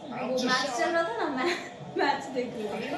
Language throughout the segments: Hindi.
वो मैच चल रहा था ना, मैं मैच देख रही थी। मैं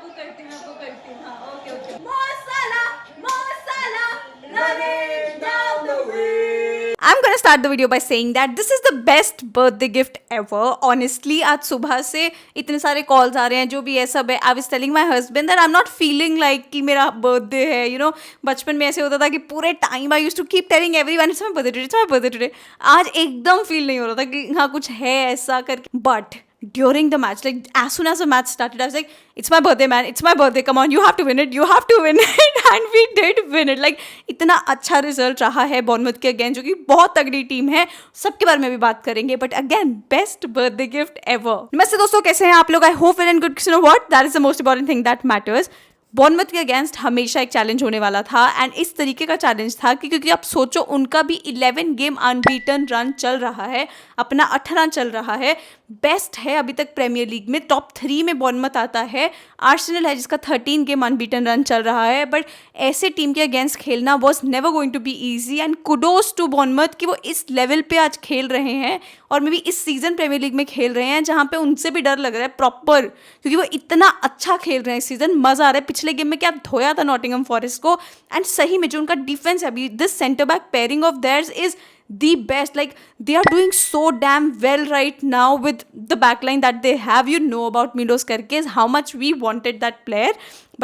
वो करती हूँ, हाँ, okay okay. Mo Salah, running down the way. I'm gonna start the video by saying that this is the best birthday gift ever. Honestly, आज सुबह से इतने सारे कॉल्स आ रहे हैं, जो भी है सब है. I was telling my husband that I'm not feeling like कि मेरा बर्थडे है. You know, बचपन में ऐसे होता था कि पूरे time I used to keep telling everyone it's my birthday today, it's my birthday today. आज एकदम फील नहीं हो रहा था कि हाँ कुछ है ऐसा करके. But during the match, like as soon as the match started, I was like, it's my birthday, man, it's my birthday, come on, you have to win it, you have to win it. And we did win it. Like इतना अच्छा रिजल्ट रहा है बॉर्नमथ के अगेंस्ट, जो कि बहुत तगड़ी टीम है, सबके बारे में भी बात करेंगे. But again, best birthday gift ever. नमस्ते दोस्तों, कैसे हैं आप लोग? I hope well and good. You know what, that is the most important thing that matters. Bournemouth के अगेंस्ट हमेशा एक चैलेंज होने वाला था, एंड इस तरीके का चैलेंज था कि क्योंकि आप सोचो उनका भी 11 गेम अनबीटन रन चल रहा है, अपना 18 चल रहा है, बेस्ट है अभी तक प्रीमियर लीग में, टॉप 3 में बॉर्नमथ आता है. आर्सेनल है जिसका 13 गेम अनबीटन रन चल रहा है. बट ऐसे टीम के अगेंस्ट खेलना was never going to be easy, and kudos to Bournemouth कि वो इस लेवल पे आज खेल रहे हैं, और मे बी इस सीजन प्रीमियर लीग में खेल रहे हैं जहाँ पे उनसे भी डर लग रहा है प्रॉपर, क्योंकि वो इतना अच्छा खेल रहे हैं इस सीजन. मजा आ रहा है. पिछले गेम में क्या धोया था नॉटिंघम फॉरेस्ट को, एंड सही में जो उनका डिफेंस है अभी, this centre back pairing of theirs is the best. Like they are doing so damn well right now with the backline that they have. You know about Milos Kerkez, how much we wanted that player,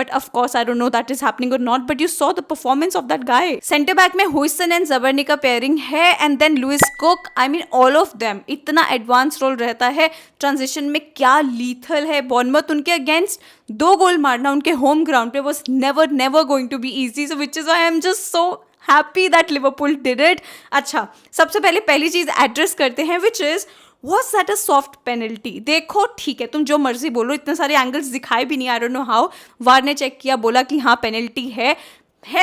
but of course I don't know that is happening or not. But you saw the performance of that guy. Center back में Huijsen and Zabarni का pairing है, and then Lewis Cook. I mean all of them. इतना advanced role रहता है. Transition में क्या lethal है. Bournemouth उनके against 2 गोल मारना उनके home ground पे was never going to be easy. So which is why I'm just so happy that Liverpool did it. अच्छा, सबसे पहले पहली चीज एड्रेस करते हैं, which is was that a soft penalty. देखो ठीक है, तुम जो मर्जी बोलो, इतने सारे एंगल्स दिखाए भी नहीं, आई डोंट नो हाउ. वार ने चेक किया, बोला कि हाँ पेनल्टी है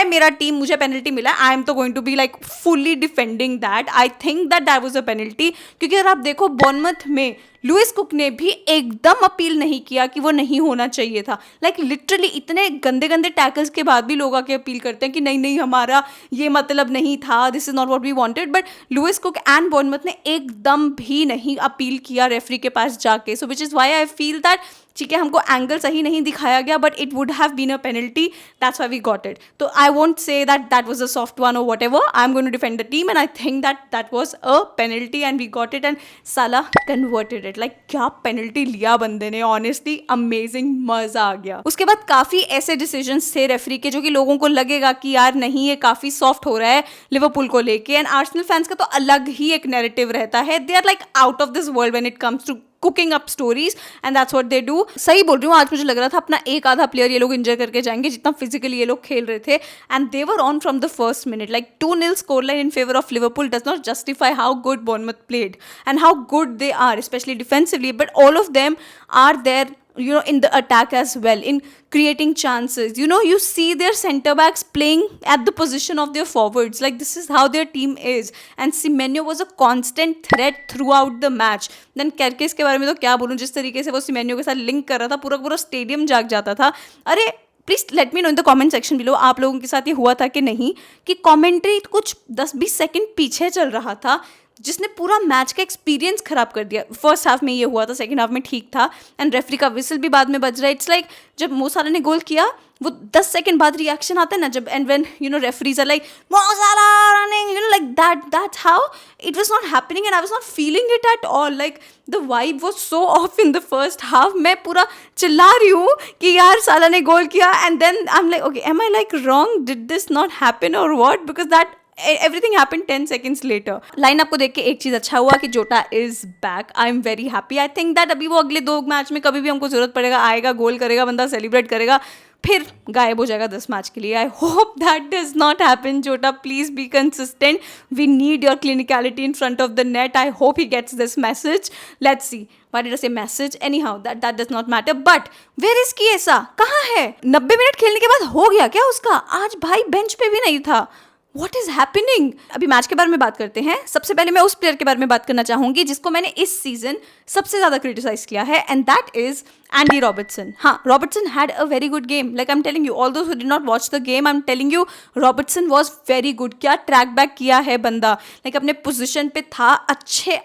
मेरा टीम, मुझे पेनल्टी मिला, आई एम तो going to be like fully defending that. I think that that was a penalty, क्योंकि अगर आप देखो बॉर्नमथ में लुइस कुक ने भी एकदम अपील नहीं किया कि वो नहीं होना चाहिए था. लाइक लिटरली इतने गंदे गंदे टैकल्स के बाद भी लोग आके अपील करते हैं कि नहीं नहीं हमारा ये मतलब नहीं था, this is not what we wanted. But Lewis Cook and Bournemouth ने एकदम भी नहीं अपील किया रेफरी के पास जाके. So which is why I feel that ठीक है, हमको एंगल सही नहीं दिखाया गया, but it would have been a penalty, that's why we got it. तो I won't say that was a soft one or whatever. I am going to defend the team, and I think that was a penalty, and we got it, and Salah converted it. Like क्या पेनल्टी लिया बंदे ने, ऑनेस्टली अमेजिंग, मजा आ गया. उसके बाद काफी ऐसे डिसीजंस थे रेफरी के जो कि लोगों को लगेगा कि यार नहीं ये काफी सॉफ्ट हो रहा है लिवरपूल को लेके. एंड आर्सेनल फैंस का तो अलग ही एक नैरेटिव रहता है, they are like out of this world when it comes to cooking up stories, and that's what they do. सही बोल रही हूँ, आज मुझे लग रहा था अपना एक आधा प्लेयर ये लोग इंजॉय करके जाएंगे, जितना फिजिकली ये लोग खेल रहे थे. And they were on from the first minute. Like 2-0 score line in favour of Liverpool does not justify how good Bournemouth played and how good they are, especially defensively. But all of them are there, you know, in the attack as well, in creating chances. You know, you see their center backs playing at the position of their forwards. Like this is how their team is. And Semenyo was a constant threat throughout the match. Then Kerkez के बारे में तो क्या बोलूँ, जिस तरीके से वो Semenyo के साथ लिंक कर रहा था, पूरा स्टेडियम जाग जाता था. अरे please let me know in the comment section below, आप लोगों के साथ ये हुआ था कि नहीं, कि कमेंट्री कुछ 10-20 सेकंड पीछे चल रहा था, जिसने पूरा मैच का एक्सपीरियंस खराब कर दिया. फर्स्ट हाफ में ये हुआ था, सेकंड हाफ में ठीक था, एंड रेफरी का विसल भी बाद में बज रहा है. इट्स लाइक जब मो साला ने गोल किया, वो 10 सेकंड बाद रिएक्शन आता है ना, जब and when you know referees are like Mo Salah running, you know like that's how it was not happening, and I was not feeling it at all. Like the vibe was so off in the first half. मैं पूरा चिल्ला रही हूँ कि यार साला ने गोल किया, and then I am like okay, am I like wrong, did this not happen or what, because that everything happened 10 seconds later. Line आपको देख के एक चीज अच्छा हुआ कि जोटा is back. I am very happy. I think that अभी वो अगले 2 मैच में कभी भी हमको जरूरत पड़ेगा, आएगा, गोल करेगा, बंदा सेलिब्रेट करेगा, फिर गायब हो जाएगा 10 मैच के लिए. I hope that does not happen. Jota please be consistent. We need your clinicality in front of the net. I hope he gets this message. Let's see. Why did I say message? Anyhow, that does not matter. But where is Chiesa? कहाँ है? 90 मिनट खेलने के बाद हो गया क्या उसका? आज भाई बेंच पे भी नहीं था. What is happening. अभी मैच के बारे में बात करते हैं। सबसे पहले मैं उस प्लेयर के बारे में बात करना चाहूंगी जिसको मैंने इस सीजन सबसे ज्यादा क्रिटिसाइज किया है, and that is Andy Robertson. हाँ, Robertson had a very good game. Like I'm telling you, all those who did not watch the game, I'm telling you, Robertson was very good. क्या ट्रैक बैक किया है बंदा, like अपने पोजिशन पे था,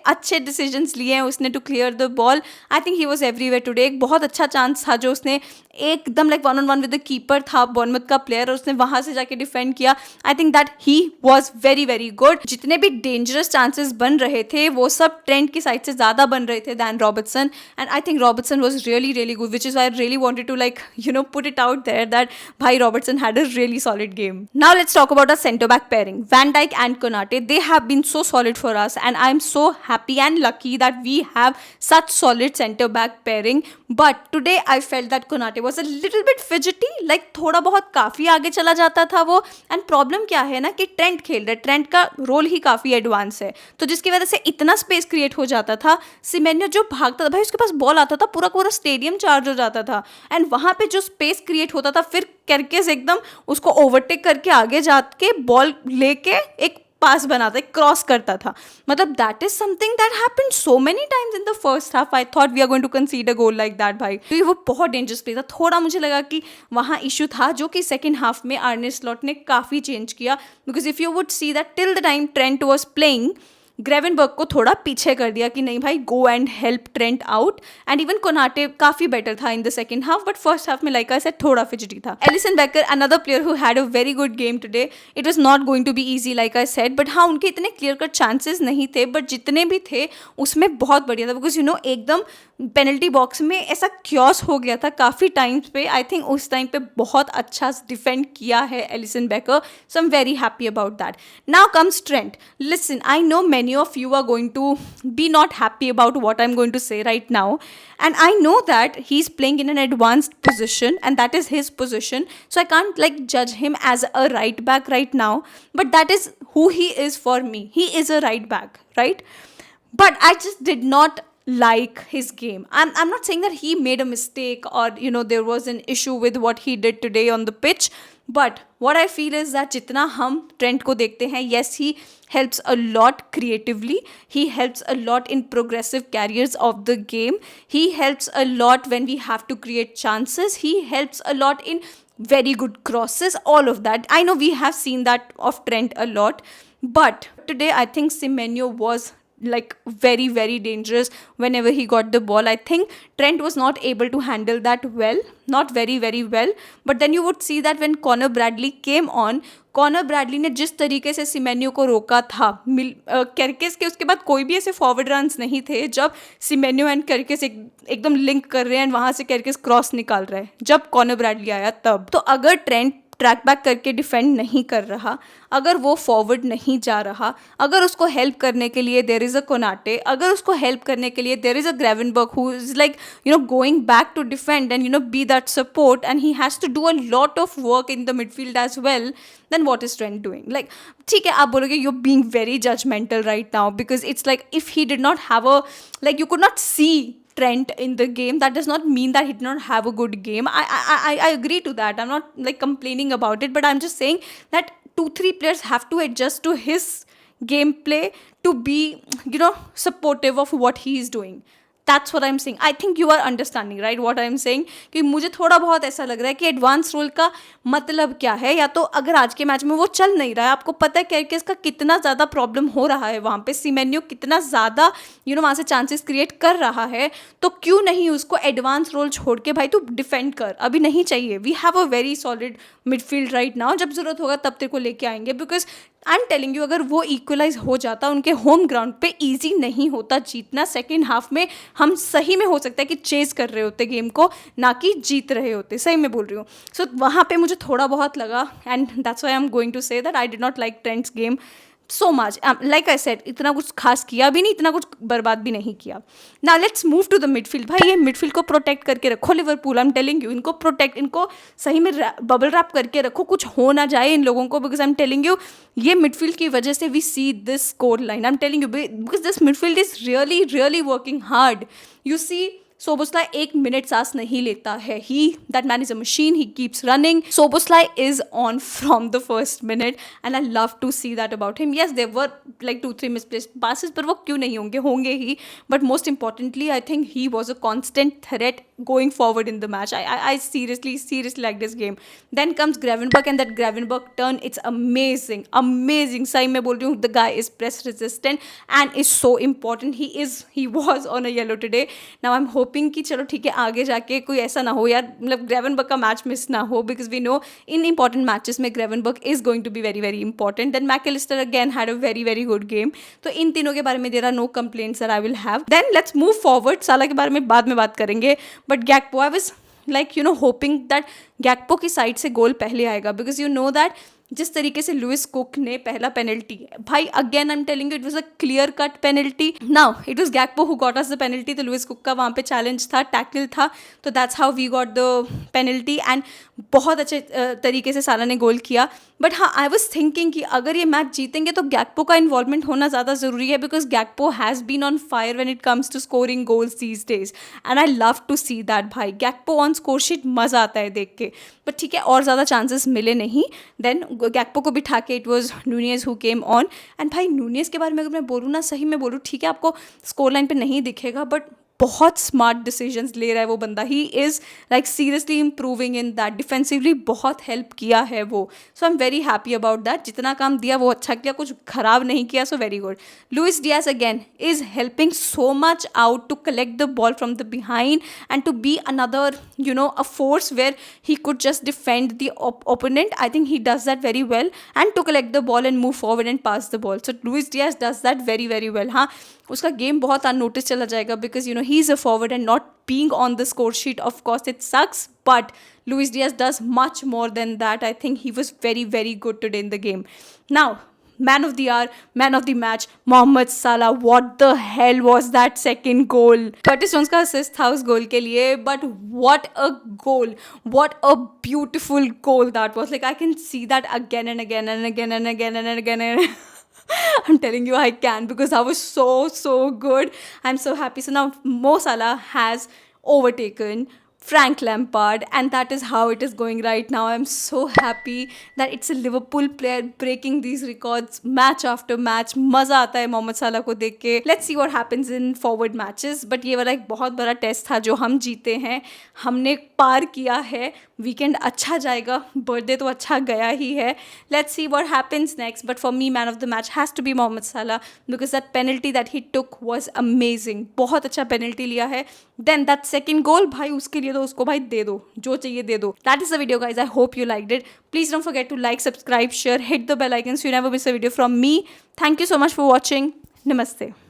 अच्छे डिसीजंस लिए हैं उसने to clear the ball. I think he was everywhere today. एक बहुत अच्छा चांस था जो उसने एकदम like 1-on-1 with the keeper था, बॉर्नमथ का प्लेयर, और उसने वहां से जाके डिफेंड किया. I think that he was very very good. जितने भी डेंजरस चांसेस बन रहे थे वो सब ट्रेंट की साइड से ज्यादा बन रहे थे than Robertson, and I think Robertson was really good, which is why I really wanted to put it out there that bhai Robertson had a really solid game. Now let's talk about our center back pairing. Van Dijk and Konate, they have been so solid for us, and I'm so happy and lucky that we have such solid center back pairing. But today I felt that Konate was a little bit fidgety, like थोड़ा बहुत काफी आगे चला जाता था वो. एंड प्रॉब्लम क्या है ना कि ट्रेंट खेल रहा है, ट्रेंट का रोल ही काफी एडवांस है, तो जिसकी वजह से इतना स्पेस क्रिएट हो जाता था. सिमेन्यो जो भागता था भाई, उसके पास बॉल आता था, पूरा स्टेडियम चार्ज हो जाता था, एंड वहां पे जो स्पेस क्रिएट होता था, फिर केर्केस एकदम उसको ओवरटेक करके आगे जाके बॉल लेके एक पास बनाता, क्रॉस करता था. मतलब that is something that happened so many times in the first half. I thought we are going to concede a goal like that भाई. तो वो बहुत डेंजरस प्ले था. थोड़ा मुझे लगा कि वहाँ इशू था जो कि सेकेंड हाफ में आर्ने स्लॉट ने काफ़ी चेंज किया, because if you would see that till the time Trent was playing, Gravenberch को थोड़ा पीछे कर दिया कि नहीं भाई, go and help Trent out. And even Konate काफी बेटर था in the second half, but first half में लाइक आई सेड थोड़ा फिजिटी था. Alisson Becker, another player who had a very good game today. It was not going to be easy like I said, but हाँ, उनके इतने क्लियर कट चांसेस नहीं थे, बट जितने भी थे उसमें बहुत बढ़िया था. बिकॉज एकदम पेनल्टी बॉक्स में ऐसा क्योस हो गया था काफ़ी टाइम्स पे. आई थिंक उस टाइम पे बहुत अच्छा डिफेंड किया है Allison baker, so I am very happy about that. Now comes Trent. Listen, I know many of you are going to be not happy about what I'm going to say right now, and I know that he's playing in an advanced position and that is his position, so I can't judge him as a right back right now, but that is who he is for me. He is a right back, right? But I just did not like his game. I'm not saying that he made a mistake or there was an issue with what he did today on the pitch, but what I feel is that जितना हम ट्रेंट को देखते हैं, yes, he helps a lot creatively, he helps a lot in progressive carriers of the game, he helps a lot when we have to create chances, he helps a lot in very good crosses, all of that. I know we have seen that of Trent a lot, but today I think Semenyo was very very dangerous whenever he got the ball. I think Trent was not able to handle that well, not very very well, but then you would see that when Connor Bradley came on, Connor Bradley ने जिस तरीके से सिमेन्यो को रोका था, केर्केस के उसके बाद कोई भी ऐसे फॉरवर्ड रन्स नहीं थे जब सिमेन्यो एंड केर्केस एकदम लिंक कर रहे हैं एंड वहाँ से केर्केस क्रॉस निकाल रहा है. जब कॉनर ब्रैडली आया तब. तो अगर ट्रेंट ट्रैक बैक करके डिफेंड नहीं कर रहा, अगर वो फॉरवर्ड नहीं जा रहा, अगर उसको हेल्प करने के लिए देयर इज़ अ कोनाटे, अगर उसको हेल्प करने के लिए there is a Gravenberch who is going back to defend and be that support, and he has to do a lot of work in the midfield as well, then what is Trent doing? ठीक है, आप बोलोगे you're being very judgmental right now because it's if he did not have you could not see Trent in the game, that does not mean that he did not have a good game. I agree to that. I'm not complaining about it, but I'm just saying that 2-3 players have to adjust to his gameplay to be supportive of what he is doing. That's what I'm saying. I think you are understanding, right, what I'm saying. कि मुझे थोड़ा बहुत ऐसा लग रहा है कि एडवांस रोल का मतलब क्या है. या तो अगर आज के मैच में वो चल नहीं रहा है, आपको पता है केर्केस का कितना ज़्यादा प्रॉब्लम हो रहा है वहाँ पे, सिमेन्यो कितना ज़्यादा वहाँ से चांसेस क्रिएट कर रहा है, तो क्यों नहीं उसको एडवांस रोल छोड़ के भाई तू डिफेंड कर. अभी नहीं चाहिए. We have a very solid midfield right now. जब ज़रूरत होगा तब तेरे को लेके आएंगे, because I am telling you, अगर वो इक्वलाइज हो जाता उनके होम ग्राउंड पे, ईजी नहीं होता जीतना. सेकेंड हाफ में हम सही में हो सकता है कि चेज कर रहे होते गेम को, ना कि जीत रहे होते. सही में बोल रही हूँ. सो वहाँ पे मुझे थोड़ा बहुत लगा, and that's why I am going to say that I did not like Trent's game so much. Like I said, इतना कुछ खास किया भी नहीं, इतना कुछ बर्बाद भी नहीं किया. Now let's move to the midfield. भाई ये midfield को प्रोटेक्ट करके रखो लिवरपूल. I'm telling you, इनको प्रोटेक्ट, इनको सही में बबल रैप करके रखो, कुछ हो ना जाए इन लोगों को, because I'm telling you, ये midfield की वजह से we see this score line. I'm telling you, because this midfield is really really working hard. You see Soboslai 1 minute सांस नहीं लेता है. That man is a machine. He keeps running. Soboslai is on from the first minute, and I love to see that about him. Yes, there were like 2-3 misplaced passes, पर वो क्यों नहीं होंगे ही. But most importantly, I think he was a constant threat going forward in the match. I seriously like this game. Then comes Gravenberch, and that Gravenberch turn, it's amazing. सही में बोल रही हूँ, the guy is press resistant and is so important. He was on a yellow today. Now I'm hoping कि चलो ठीक है, आगे जाके कोई ऐसा ना हो यार, मतलब Gravenberch का मैच मिस ना हो, because we know in important matches में Gravenberch is going to be very very important. Then McAllister again had a very very good game. तो इन तीनों के बारे में there are no complaints that I will have. Then let's move forward. साला के बारे में बाद में बात करेंगे. But Gakpo, I was like hoping that Gakpo की साइड से गोल पहले आएगा, because you know that जिस तरीके से लुइस कुक ने पहला पेनल्टी, भाई again I am telling you, it was a clear cut penalty. Now it was Gakpo who got us the penalty. तो लुइस कुक का वहाँ पे चैलेंज था, टैकल था, तो that's how we got the penalty. And बहुत अच्छे तरीके से साला ने गोल किया. बट हाँ, आई वॉज थिंकिंग कि अगर ये मैच जीतेंगे तो गैक्पो का इन्वॉल्वमेंट होना ज़्यादा ज़रूरी है, because Gakpo has been on fire when it comes to scoring goals these days, and I love to see that. भाई गैक्पो ऑन स्कोर शीट मज़ा आता है देख के. बट ठीक है, और ज़्यादा चांसेस मिले नहीं. देन गैक्पो को बिठा के it was Nunez who came on. And भाई नूनियस के बारे में अगर मैं बोलूँ ना, सही में बोलूँ, ठीक है आपको स्कोर लाइन पर नहीं दिखेगा, बट बहुत स्मार्ट डिसीजंस ले रहा है वो बंदा. He is like seriously improving in that. Defensively बहुत हेल्प किया है वो. So I am very happy about that. जितना काम दिया वो अच्छा किया, कुछ खराब नहीं किया. So very good. Luis Diaz again is helping so much out to collect the ball from the behind and to be another a force where he could just defend the opponent. I think he does that very well, and to collect the ball and move forward and pass the ball. So Luis Diaz does that very very well. हाँ, उसका गेम बहुत अननोटिस चला जाएगा, because he is a forward and not being on the score sheet. Of course it sucks, but Luis Diaz does much more than that. I think he was very very good today in the game. Now, man of the hour, man of the match, Mohamed Salah. What the hell was that second goal? Curtis Jones का assist था उस गोल के लिए, but what a goal, what a beautiful goal that was. Like I can see that again and again and again and again and again and I'm telling you I can, because that was so good. I'm so happy. So now Mo Salah has overtaken Frank Lampard, and that is how it is going right now. I'm so happy that it's a Liverpool player breaking these records match after match. मज़ा आता है मोहम्मद साला को देख के. Let's see what happens in forward matches. But ये वाला एक बहुत बड़ा टेस्ट था जो हम जीते हैं, हमने पार किया है. वीकेंड अच्छा जाएगा, बर्थडे तो अच्छा गया ही है. Let's see what happens next. But for me, man of the match has to be Mohamed Salah, because that penalty that he took was amazing. बहुत अच्छा penalty लिया है. Then that second goal, भाई उसके लिए तो उसको भाई दे दो, जो चाहिए दे दो. That is the video guys. I hope you liked it. Please don't forget to like, subscribe, share, hit the bell icon so you never miss a video from me. Thank you so much for watching. Namaste.